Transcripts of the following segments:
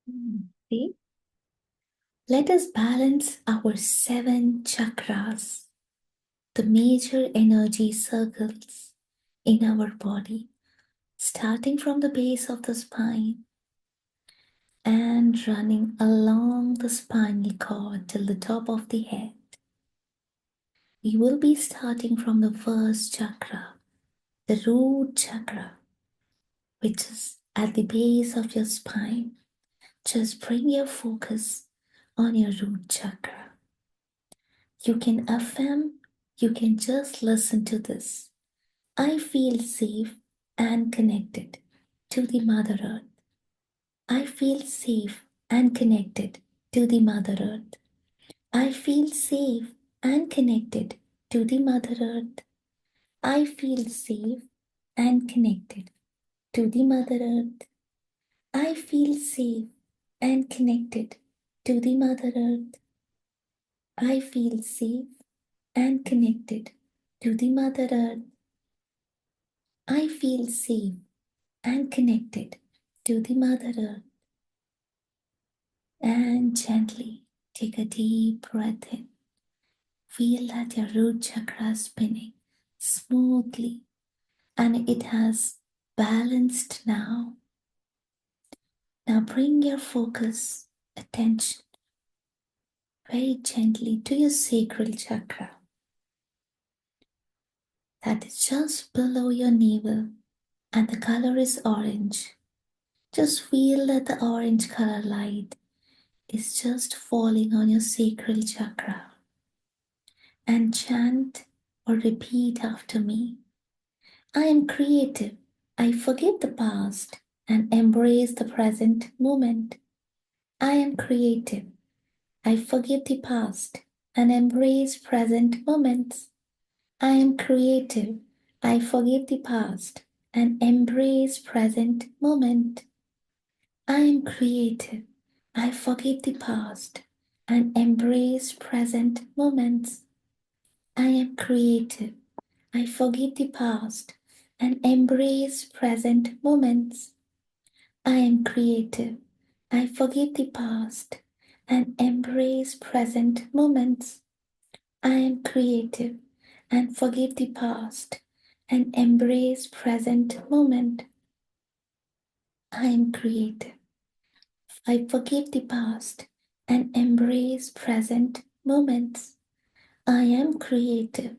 See? Let us balance our 7 chakras, the major energy circles in our body, starting from the base of the spine and running along the spinal cord till the top of the head. We will be starting from the first chakra, the root chakra, which is at the base of your spine. Just bring your focus on your root chakra. You can affirm, you can just listen to this. I feel safe and connected to the Mother Earth. I feel safe and connected to the Mother Earth. I feel safe and connected to the Mother Earth. I feel safe and connected to the Mother Earth. I feel safe and connected to the Mother Earth. I feel safe and connected to the Mother Earth. I feel safe and connected to the Mother Earth. And gently take a deep breath in. Feel that your root chakra is spinning smoothly and it has balanced now. Now bring your focus, attention very gently to your sacral chakra that is just below your navel and the color is orange. Just feel that the orange color light is just falling on your sacral chakra and chant or repeat after me. I am creative. I forgive the past and embrace the present moment. I am creative. I forgive the past and embrace present moments. I am creative. I forgive the past and embrace present moment. I am creative. I forgive the past and embrace present moments. I am creative. I forgive the past and embrace present moments. I am creative. I forgive the past and embrace present moments. I am creative and forgive the past and embrace present moment. I am creative. I forgive the past and embrace present moments. I am creative.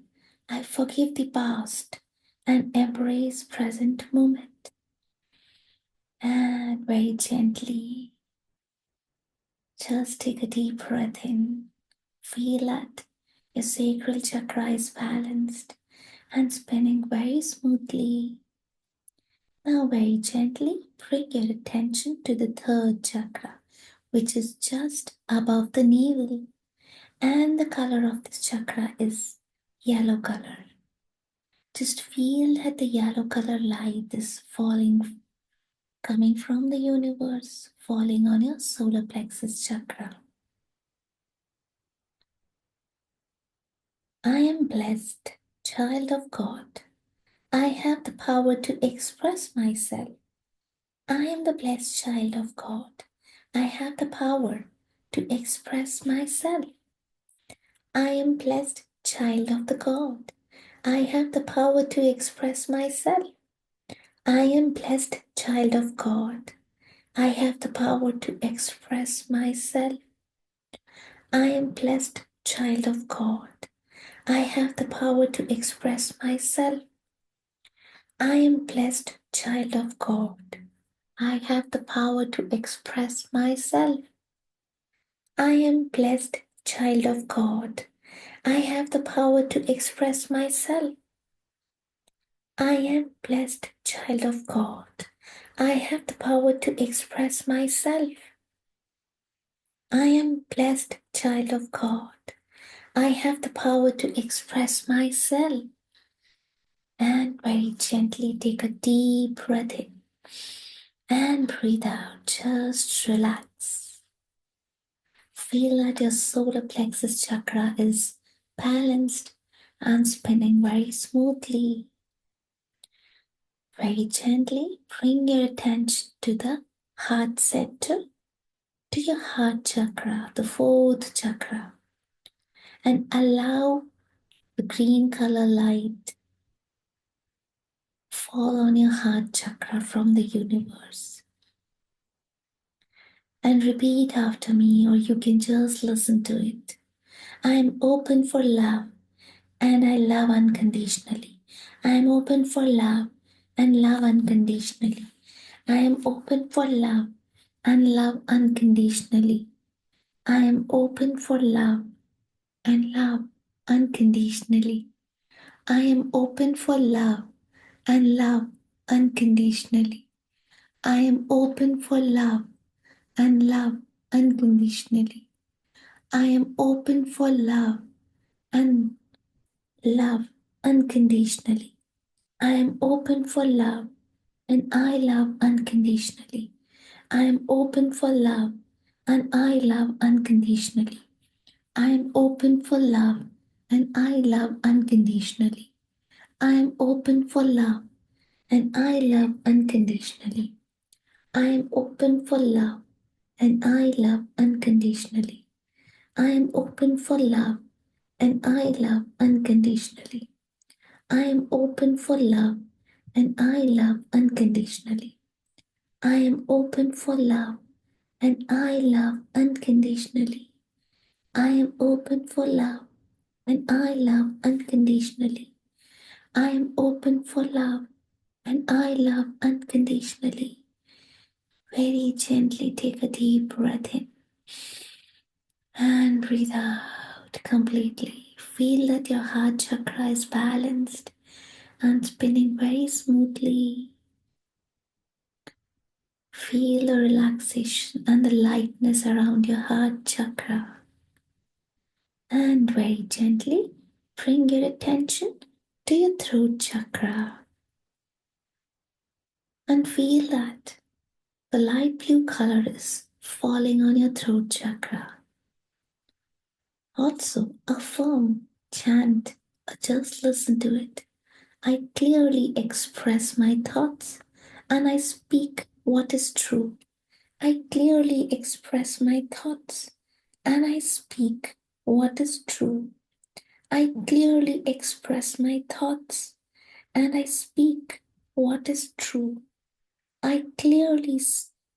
I forgive the past and embrace present moment. And very gently, just take a deep breath in. Feel that your sacral chakra is balanced and spinning very smoothly. Now, very gently, bring your attention to the third chakra, which is just above the navel. And the color of this chakra is yellow color. Just feel that the yellow color light is falling, coming from the universe, falling on your solar plexus chakra. I am blessed, child of God. I have the power to express myself. I am the blessed child of God. I have the power to express myself. I am blessed child of the God. I have the power to express myself. I am blessed child of God. I have the power to express myself. I am blessed child of God. I have the power to express myself. I am blessed child of God. I have the power to express myself. I am blessed child of God. I have the power to express myself. I am blessed child of God. I have the power to express myself. I am blessed child of God. I have the power to express myself. And very gently take a deep breath in and breathe out. Just relax. Feel that your solar plexus chakra is balanced and spinning very smoothly. Very gently bring your attention to the heart center to your heart chakra, the fourth chakra, and allow the green color light fall on your heart chakra from the universe. And repeat after me, or you can just listen to it. I am open for love and I love unconditionally. I am open for love and love unconditionally. I am open for love and love unconditionally. I am open for love and love unconditionally. I am open for love and love unconditionally. I am open for love and love unconditionally. I am open for love and love unconditionally. I am open for love and I love unconditionally. I am open for love and I love unconditionally. I am open for love and I love unconditionally. I am open for love and I love unconditionally. I am open for love and I love unconditionally. I am open for love and I love unconditionally. I am open for love and I love unconditionally. I am open for love and I love unconditionally. I am open for love and I love unconditionally. I am open for love and I love unconditionally. Very gently take a deep breath in and breathe out completely. Feel that your heart chakra is balanced and spinning very smoothly. Feel the relaxation and the lightness around your heart chakra. And very gently bring your attention to your throat chakra and feel that the light blue color is falling on your throat chakra. Also, affirm, chant, or just listen to it. I clearly express my thoughts and I speak what is true. I clearly express my thoughts and I speak what is true. I clearly express my thoughts and I speak what is true. I clearly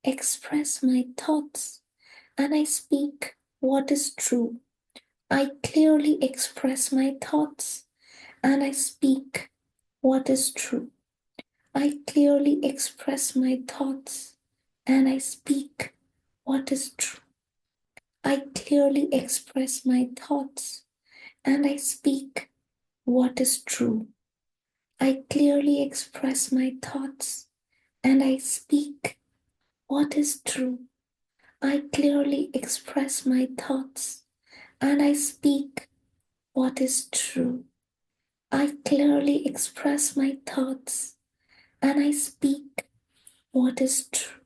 express my thoughts and I speak what is true. I clearly express my thoughts and I speak what is true. I clearly express my thoughts and I speak what is true. I clearly express my thoughts and I speak what is true. I clearly express my thoughts and I speak what is true. I clearly express my thoughts and I speak what is true. I clearly express my thoughts and I speak what is true.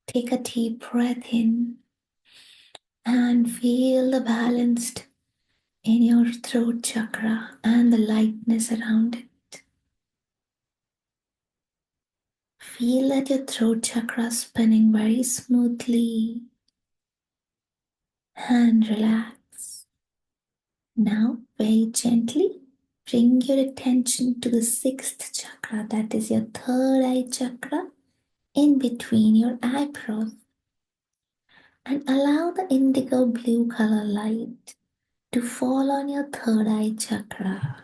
Take a deep breath in and feel the balance in your throat chakra and the lightness around it. Feel that your throat chakra spinning very smoothly and relax. Now, very gently, bring your attention to the sixth chakra, that is your third eye chakra, in between your eyebrows, and allow the indigo blue color light to fall on your third eye chakra.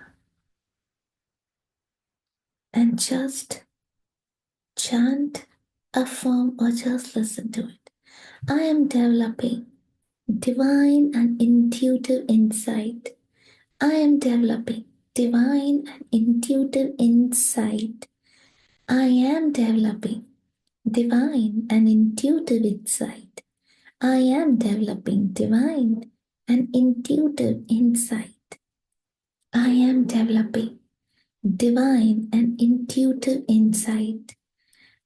And just chant, affirm, or just listen to it. I am developing divine and intuitive insight. I am developing divine and intuitive insight. I am developing divine and intuitive insight. I am developing divine and intuitive insight. I am developing divine and intuitive insight.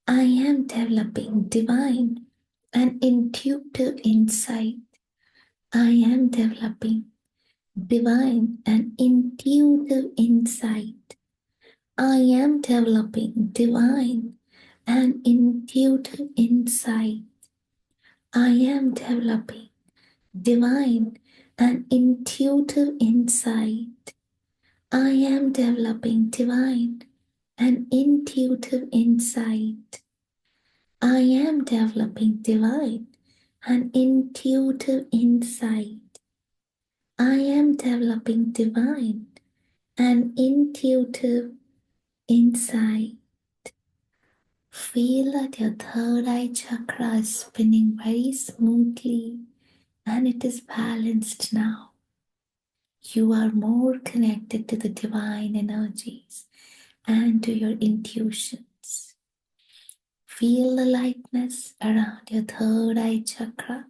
I am developing divine and intuitive insight. I am developing divine and intuitive insight. I am developing divine and intuitive insight. I am developing divine and intuitive insight. I am developing divine and intuitive insight. I am developing divine and intuitive insight. I am developing divine and intuitive insight. Feel that your third eye chakra is spinning very smoothly and it is balanced now. You are more connected to the divine energies and to your intuitions. Feel the lightness around your third eye chakra.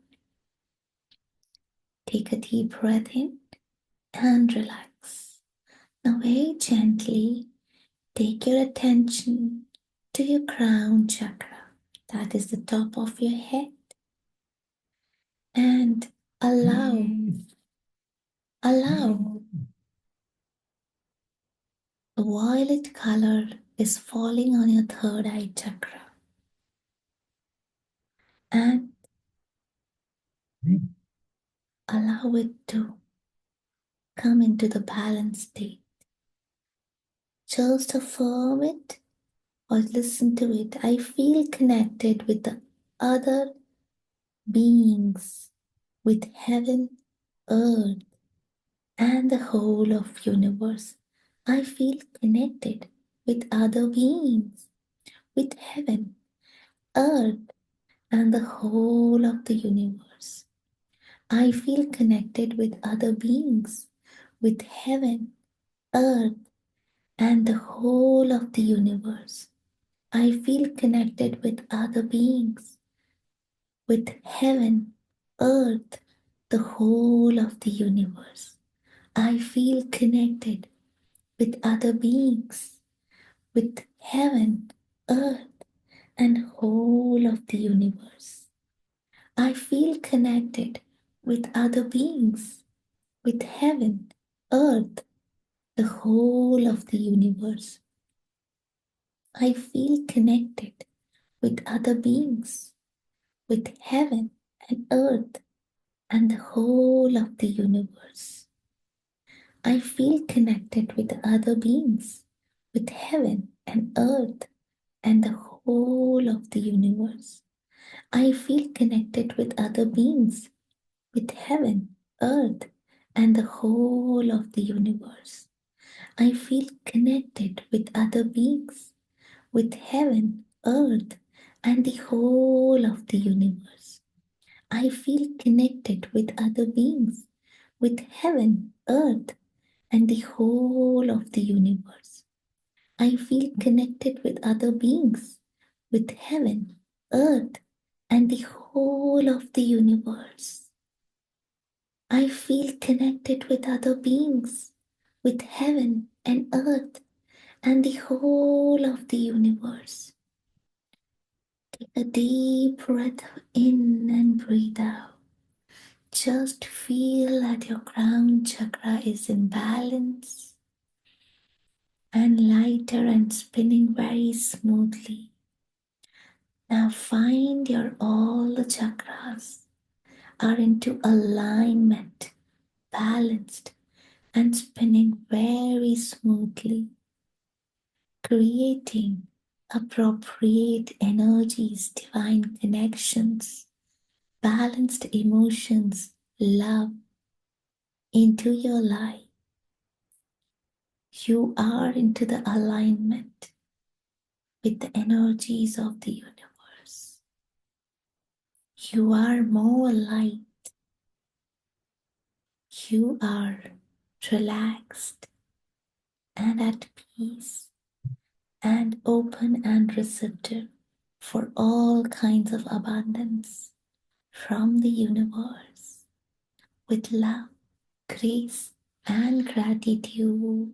Take a deep breath in and relax. Now, very gently take your attention to your crown chakra, that is the top of your head, and allow a violet color is falling on your third eye chakra, and allow it to come into the balanced state. Just affirm it or listen to it. I feel connected with the other beings, with heaven, earth, and the whole of universe. I feel connected with other beings, with heaven, earth, and the whole of the universe. I feel connected with other beings, with heaven, earth, and the whole of the universe. I feel connected with other beings, with heaven, earth, the whole of the universe. I feel connected with other beings, with heaven, earth, and whole of the universe. I feel connected with other beings, with heaven, earth, the whole of the universe. I feel connected with other beings, with heaven and earth, and the whole of the universe. I feel connected with other beings, with heaven and earth, and the whole of the universe. I feel connected with other beings, with heaven, earth, and the whole of the universe. I feel connected with other beings, with heaven, earth, and the whole of the universe. I feel connected with other beings, with heaven, earth, and the whole of the universe. I feel connected with other beings, with heaven, earth, and the whole of the universe. I feel connected with other beings, with heaven and earth, and the whole of the universe. Take a deep breath in and breathe out. Just feel that your crown chakra is in balance and lighter and spinning very smoothly. Now find your all the chakras are into alignment, balanced and spinning very smoothly, creating appropriate energies, divine connections, balanced emotions, love into your life. You are into the alignment with the energies of the universe. You are more light. You are relaxed and at peace and open and receptive for all kinds of abundance from the universe with love, grace, and gratitude.